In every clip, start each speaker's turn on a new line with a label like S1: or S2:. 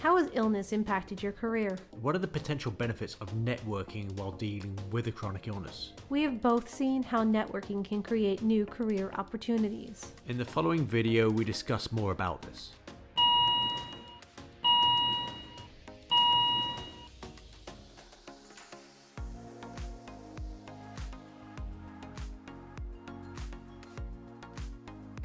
S1: How has illness impacted your career?
S2: What are the potential benefits of networking while dealing with a chronic illness?
S1: We have both seen how networking can create new career opportunities.
S2: In the following video, we discuss more about this.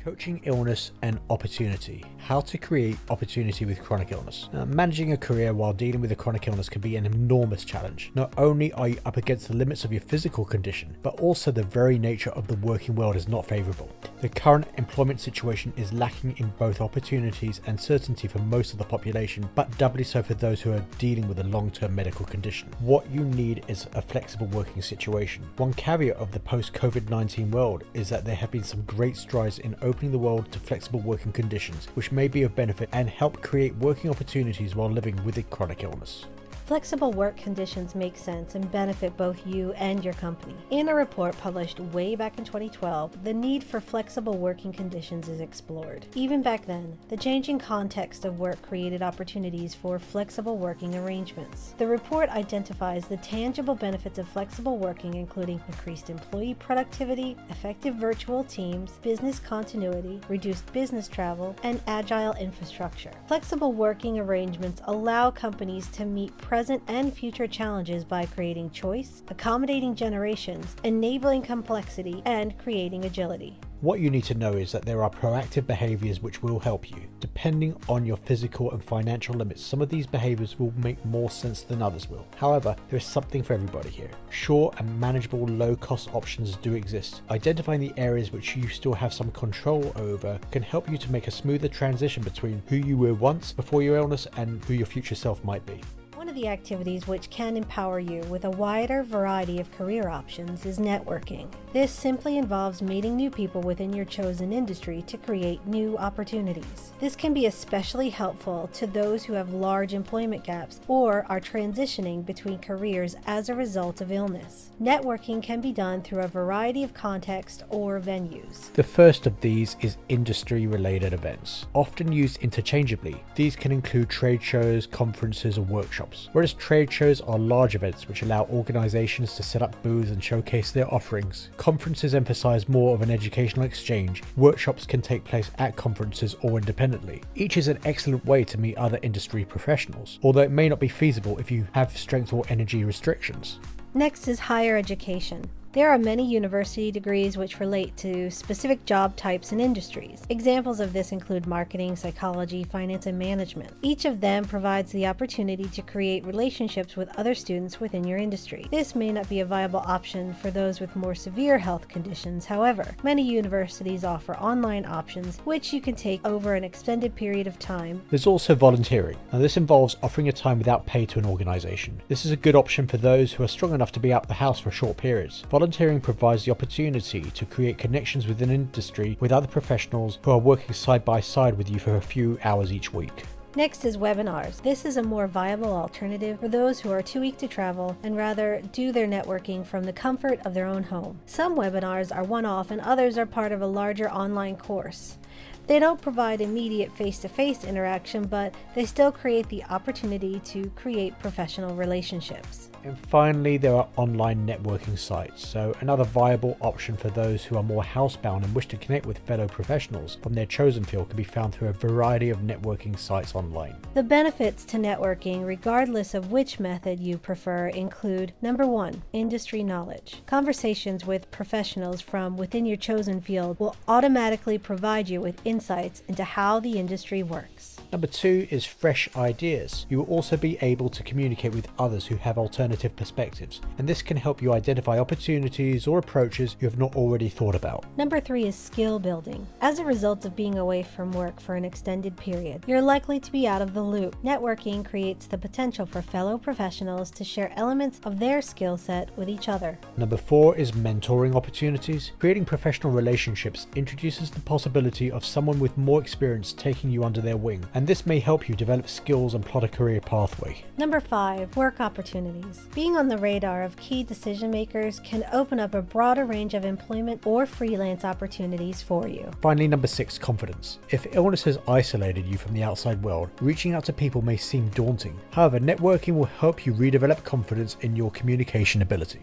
S2: Coaching illness and opportunity. How to create opportunity with chronic illness. Now, managing a career while dealing with a chronic illness can be an enormous challenge. Not only are you up against the limits of your physical condition, but also the very nature of the working world is not favourable. The current employment situation is lacking in both opportunities and certainty for most of the population, but doubly so for those who are dealing with a long-term medical condition. What you need is a flexible working situation. One caveat of the post-COVID-19 world is that there have been some great strides in opening the world to flexible working conditions, which may be of benefit and help create working opportunities while living with a chronic illness.
S1: Flexible work conditions make sense and benefit both you and your company. In a report published way back in 2012, the need for flexible working conditions is explored. Even back then, the changing context of work created opportunities for flexible working arrangements. The report identifies the tangible benefits of flexible working, including increased employee productivity, effective virtual teams, business continuity, reduced business travel, and agile infrastructure. Flexible working arrangements allow companies to meet present and future challenges by creating choice, accommodating generations, enabling complexity, and creating agility.
S2: What you need to know is that there are proactive behaviors which will help you. Depending on your physical and financial limits, some of these behaviors will make more sense than others will. However, there is something for everybody here. Short and manageable low-cost options do exist. Identifying the areas which you still have some control over can help you to make a smoother transition between who you were once before your illness and who your future self might be.
S1: One of the activities which can empower you with a wider variety of career options is networking. This simply involves meeting new people within your chosen industry to create new opportunities. This can be especially helpful to those who have large employment gaps or are transitioning between careers as a result of illness. Networking can be done through a variety of contexts or venues.
S2: The first of these is industry-related events, often used interchangeably. These can include trade shows, conferences, or workshops. Whereas trade shows are large events which allow organizations to set up booths and showcase their offerings. Conferences emphasize more of an educational exchange. Workshops can take place at conferences or independently. Each is an excellent way to meet other industry professionals, although it may not be feasible if you have strength or energy restrictions.
S1: Next is higher education. There are many university degrees which relate to specific job types and industries. Examples of this include marketing, psychology, finance, and management. Each of them provides the opportunity to create relationships with other students within your industry. This may not be a viable option for those with more severe health conditions. However, many universities offer online options which you can take over an extended period of time.
S2: There's also volunteering. Now, this involves offering your time without pay to an organization. This is a good option for those who are strong enough to be out the house for short periods. Volunteering provides the opportunity to create connections within an industry with other professionals who are working side by side with you for a few hours each week.
S1: Next is webinars. This is a more viable alternative for those who are too weak to travel and rather do their networking from the comfort of their own home. Some webinars are one-off and others are part of a larger online course. They don't provide immediate face-to-face interaction, but they still create the opportunity to create professional relationships.
S2: And finally, there are online networking sites, so another viable option for those who are more housebound and wish to connect with fellow professionals from their chosen field can be found through a variety of networking sites online.
S1: The benefits to networking, regardless of which method you prefer, include: number 1, industry knowledge. Conversations with professionals from within your chosen field will automatically provide you with insights into how the industry works.
S2: Number 2 is fresh ideas. You will also be able to communicate with others who have alternative perspectives, and this can help you identify opportunities or approaches you have not already thought about.
S1: Number 3 is skill building. As a result of being away from work for an extended period, you're likely to be out of the loop. Networking creates the potential for fellow professionals to share elements of their skill set with each other.
S2: Number 4 is mentoring opportunities. Creating professional relationships introduces the possibility of someone with more experience taking you under their wing, and and this may help you develop skills and plot a career pathway.
S1: Number 5, work opportunities. Being on the radar of key decision makers can open up a broader range of employment or freelance opportunities for you.
S2: Finally, number 6, confidence. If illness has isolated you from the outside world, reaching out to people may seem daunting. However, networking will help you redevelop confidence in your communication abilities.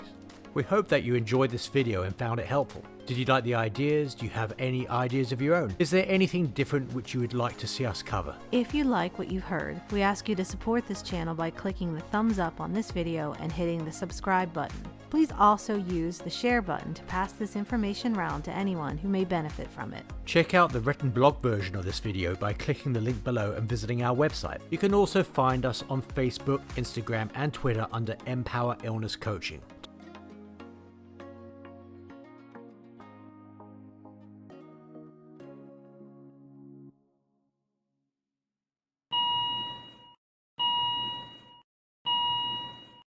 S2: We hope that you enjoyed this video and found it helpful. Did you like the ideas? Do you have any ideas of your own? Is there anything different which you would like to see us cover?
S3: If you like what you've heard, we ask you to support this channel by clicking the thumbs up on this video and hitting the subscribe button. Please also use the share button to pass this information around to anyone who may benefit from it.
S2: Check out the written blog version of this video by clicking the link below and visiting our website. You can also find us on Facebook, Instagram and Twitter under Empower Illness Coaching.